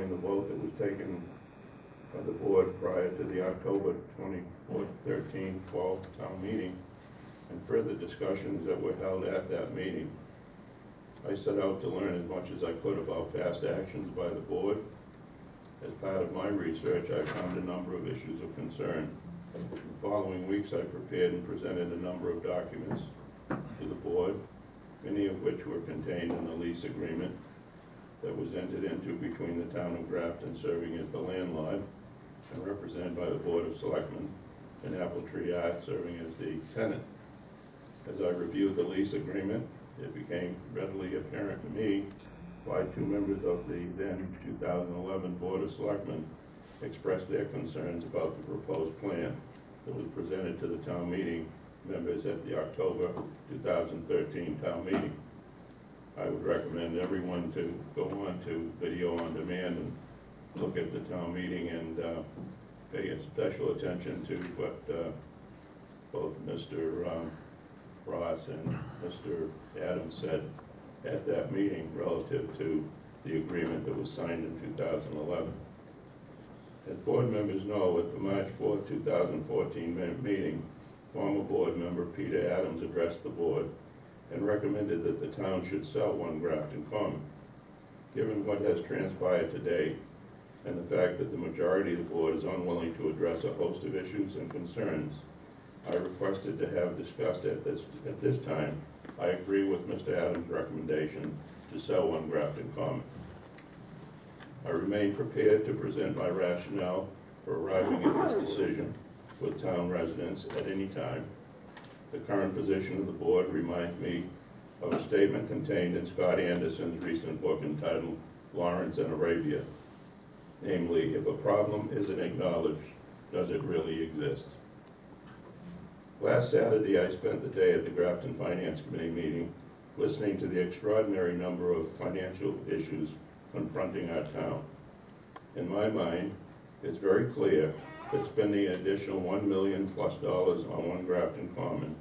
following the vote that was taken by the board prior to the October 24th, 13, 12 town meeting, and further discussions that were held at that meeting. I set out to learn as much as I could about past actions by the board. As part of my research, I found a number of issues of concern. In the following weeks, I prepared and presented a number of documents to the board, many of which were contained in the lease agreement that was entered into between the town of Grafton, serving as the landlord and represented by the Board of Selectmen, and Apple Tree Art, serving as the tenant. As I reviewed the lease agreement, it became readily apparent to me why two members of the then 2011 Board of Selectmen expressed their concerns about the proposed plan that was presented to the town meeting members at the October 2013 town meeting. I would recommend everyone to go on to video on demand and look at the town meeting and pay special attention to what both Mr. Ross and Mr. Adams said at that meeting relative to the agreement that was signed in 2011. As board members know, at the March 4, 2014 meeting, former board member Peter Adams addressed the board and recommended that the town should sell 1 Grafton Common. Given what has transpired today, and the fact that the majority of the board is unwilling to address a host of issues and concerns I requested to have discussed at this time, I agree with Mr. Adams' recommendation to sell 1 Grafton Common. I remain prepared to present my rationale for arriving at this decision with town residents at any time. The current position of the board reminds me of a statement contained in Scott Anderson's recent book entitled Lawrence and Arabia. Namely, if a problem isn't acknowledged, does it really exist? Last Saturday, I spent the day at the Grafton Finance Committee meeting listening to the extraordinary number of financial issues confronting our town. In my mind, it's very clear that spending an additional $1 million+ on 1 Grafton Common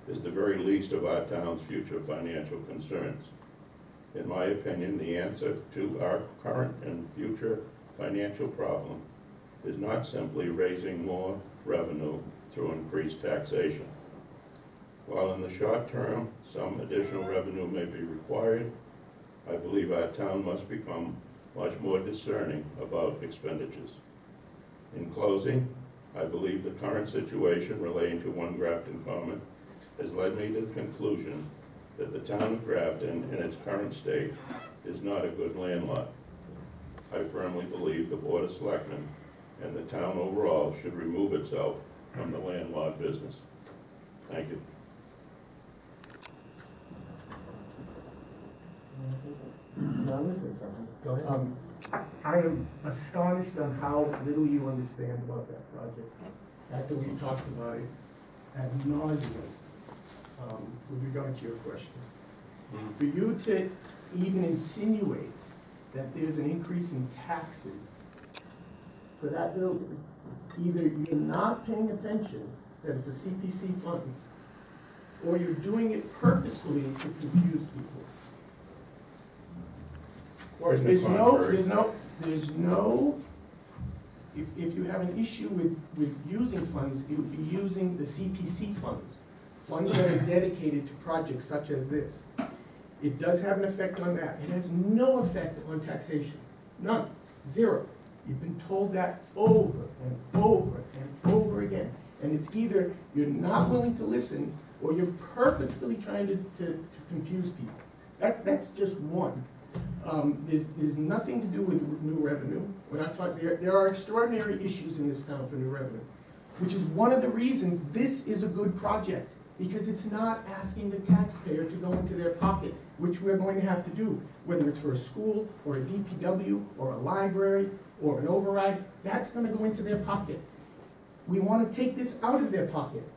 is the very least of our town's future financial concerns. In my opinion, the answer to our current and future financial problem is not simply raising more revenue through increased taxation. While in the short term, some additional revenue may be required, I believe our town must become much more discerning about expenditures. In closing, I believe the current situation relating to 1 Grafton Common has led me to the conclusion that the town of Grafton in its current state is not a good landlord. I firmly believe the Board of Selectmen and the town overall should remove itself from the landlord business. Thank you. Now listen to something. Go ahead. I am astonished on how little you understand about that project. After we talked about it ad nauseum, with regard to your question. For you to even insinuate that there's an increase in taxes for that building, either you're not paying attention that it's a CPC funds, or you're doing it purposefully to confuse people. Or there's no, if you have an issue with using funds, it would be using the CPC funds that are dedicated to projects such as this. It does have an effect on that. It has no effect on taxation. None. Zero. You've been told that over and over and over again. And it's either you're not willing to listen or you're purposefully trying to confuse people. That's just one. There's nothing to do with new revenue. When I talk, there are extraordinary issues in this town for new revenue, which is one of the reasons this is a good project, because it's not asking the taxpayer to go into their pocket, which we're going to have to do, whether it's for a school or a DPW or a library or an override. That's going to go into their pocket. We want to take this out of their pocket.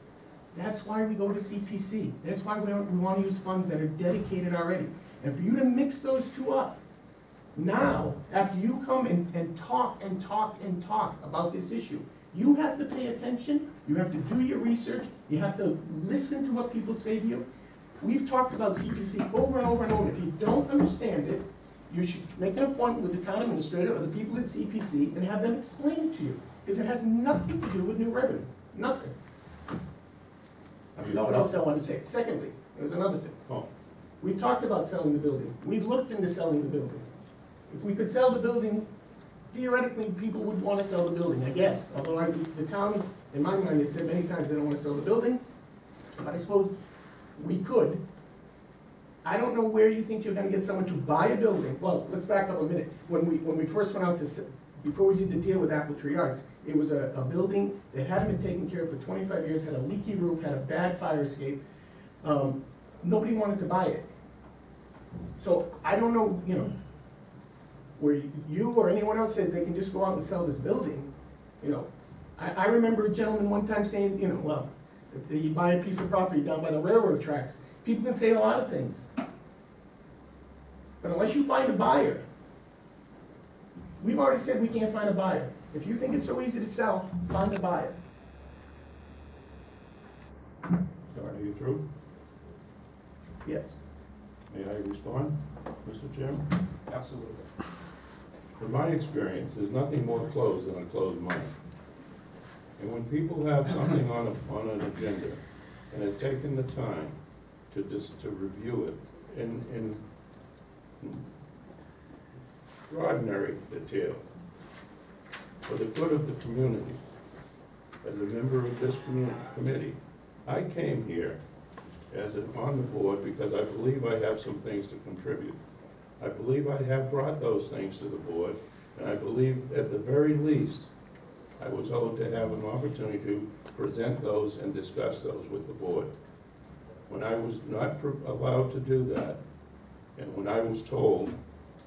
That's why we go to CPC. That's why we want to use funds that are dedicated already. And for you to mix those two up, now, after you come and talk about this issue, you have to pay attention, you have to do your research, you have to listen to what people say to you. We've talked about CPC over and over and over. If you don't understand it, you should make an appointment with the town administrator or the people at CPC and have them explain it to you, because it has nothing to do with new revenue, nothing. I forgot what else I wanted to say. Secondly, there's another thing. Oh, We talked about selling the building. We looked into selling the building. If we could sell the building, theoretically, people would want to sell the building, I guess. Although the town, in my mind, has said many times they don't want to sell the building, but I suppose we could. I don't know where you think you're gonna get someone to buy a building. Well, let's back up a minute. When we first went out to, before we did the deal with Apple Tree Arts, it was a building that hadn't been taken care of for 25 years, had a leaky roof, had a bad fire escape. Nobody wanted to buy it. So I don't know, you know, where you or anyone else said they can just go out and sell this building, you know. I remember a gentleman one time saying, you know, well, if you buy a piece of property down by the railroad tracks, people can say a lot of things. But unless you find a buyer, we've already said we can't find a buyer. If you think it's so easy to sell, find a buyer. are you through? Yes. May I respond, Mr. Chairman? Absolutely. In my experience, there's nothing more closed than a closed mind. And when people have something on an agenda, and have taken the time to review it in extraordinary detail, for the good of the community, as a member of this committee, I came here on the board because I believe I have some things to contribute. I believe I have brought those things to the board, and I believe at the very least, I was owed to have an opportunity to present those and discuss those with the board. When I was not allowed to do that, and when I was told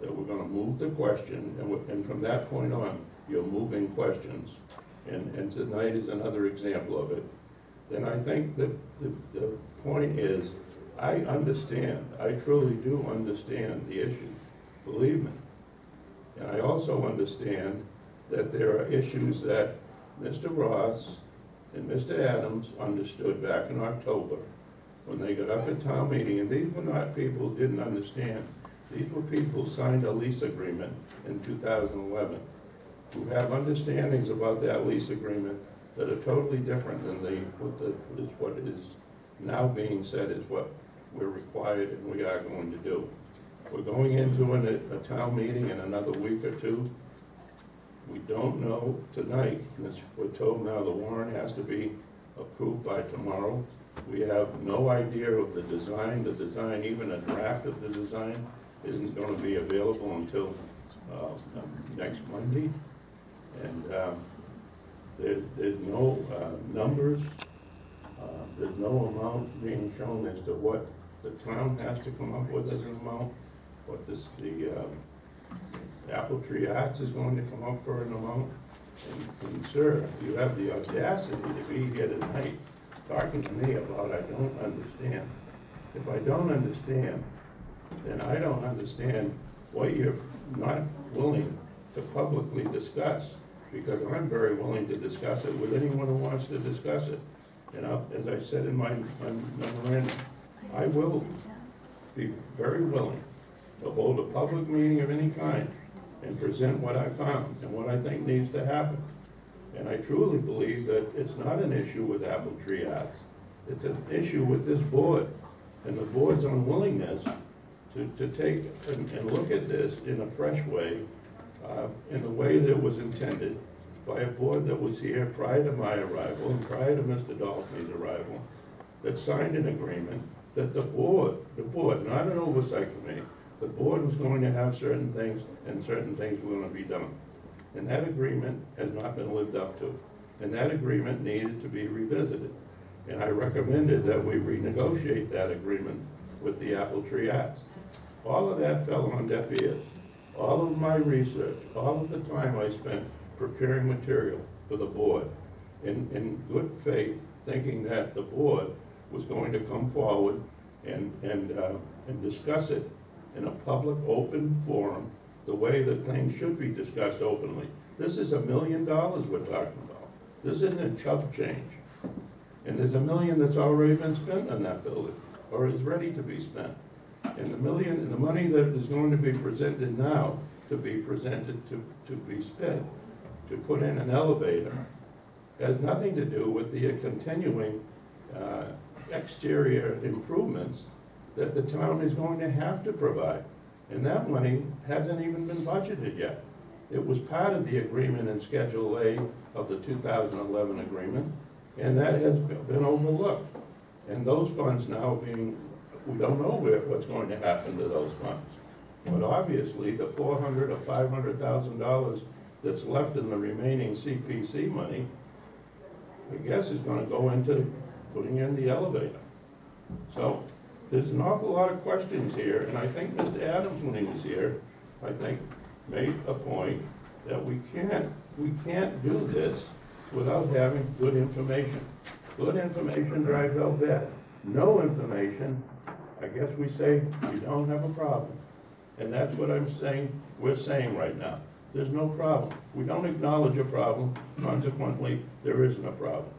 that we're gonna move the question, and from that point on, you're moving questions, and tonight is another example of it, then I think that the point is, I understand, I truly do understand the issue, believe me. And I also understand that there are issues that Mr. Ross and Mr. Adams understood back in October when they got up at town meeting, and these were not people who didn't understand. These were people who signed a lease agreement in 2011, who have understandings about that lease agreement that are totally different than what is now being said is what we're required and we are going to do. We're going into a town meeting in another week or two. We don't know tonight, and we're told now the warrant has to be approved by tomorrow. We have no idea of the design. The design, even a draft of the design, isn't going to be available until next Monday. And there's no numbers, there's no amount being shown as to what the town has to come up with as an amount, what the Apple Tree Arts is going to come up for an amount. And sir, you have the audacity to be here tonight talking to me about I don't understand. If I don't understand, then I don't understand what you're not willing to publicly discuss, because I'm very willing to discuss it with anyone who wants to discuss it. And as I said in my memorandum, I will be very willing to hold a public meeting of any kind and present what I found and what I think needs to happen. And I truly believe that it's not an issue with Apple Tree Arts. It's an issue with this board and the board's unwillingness to take and look at this in a fresh way, in the way that was intended by a board that was here prior to my arrival and prior to Mr. Dolphy's arrival, that signed an agreement that the board, not an oversight committee, the board was going to have certain things and certain things were going to be done. And that agreement has not been lived up to. And that agreement needed to be revisited. And I recommended that we renegotiate that agreement with the Apple Tree Arts. All of that fell on deaf ears. All of my research, all of the time I spent preparing material for the board, in good faith, thinking that the board was going to come forward and discuss it in a public, open forum, the way that things should be discussed openly. This is $1 million we're talking about. This isn't a chump change. And there's $1 million that's already been spent on that building, or is ready to be spent. And the money that is going to be presented now, to be spent, to put in an elevator, has nothing to do with the continuing exterior improvements that the town is going to have to provide. And that money hasn't even been budgeted yet. It was part of the agreement in Schedule A of the 2011 agreement, and that has been overlooked. And those funds now we don't know what's going to happen to those funds. But obviously, the $400,000 or $500,000 that's left in the remaining CPC money, I guess is gonna go into putting in the elevator. So, there's an awful lot of questions here, and I think Mr. Adams, when he was here, I think, made a point that we can't do this without having good information. Good information drives out bad. No information, I guess we say we don't have a problem. And that's what we're saying right now. There's no problem. We don't acknowledge a problem, consequently, there isn't a problem.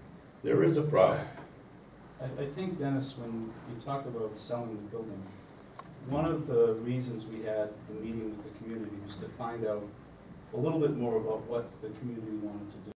There is a problem. I think, Dennis, when you talk about selling the building, one of the reasons we had the meeting with the community was to find out a little bit more about what the community wanted to do.